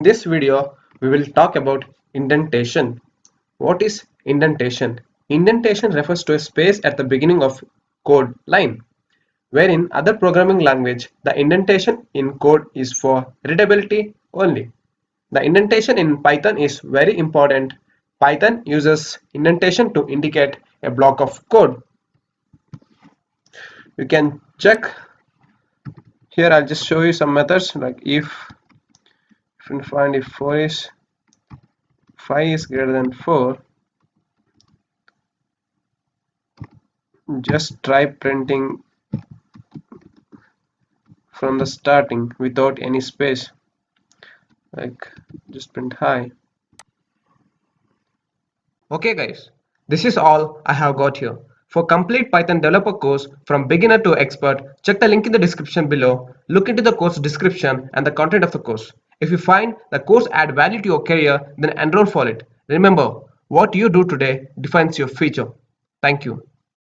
In this video, we will talk about indentation. What is indentation? Indentation refers to a space at the beginning of code line, where in other programming language, the indentation in code is for readability only. The indentation in Python is very important. Python uses indentation to indicate a block of code. You can check here. I'll just show you some methods like if you find if 5 is greater than 4, just try printing from the starting without any space, like just print hi. Okay guys, this is all I have got here. For complete Python developer course from beginner to expert, check the link in the description below. Look into the course description and the content of the course. If you find the course add value to your career, then enroll for it. Remember, what you do today defines your future. Thank you.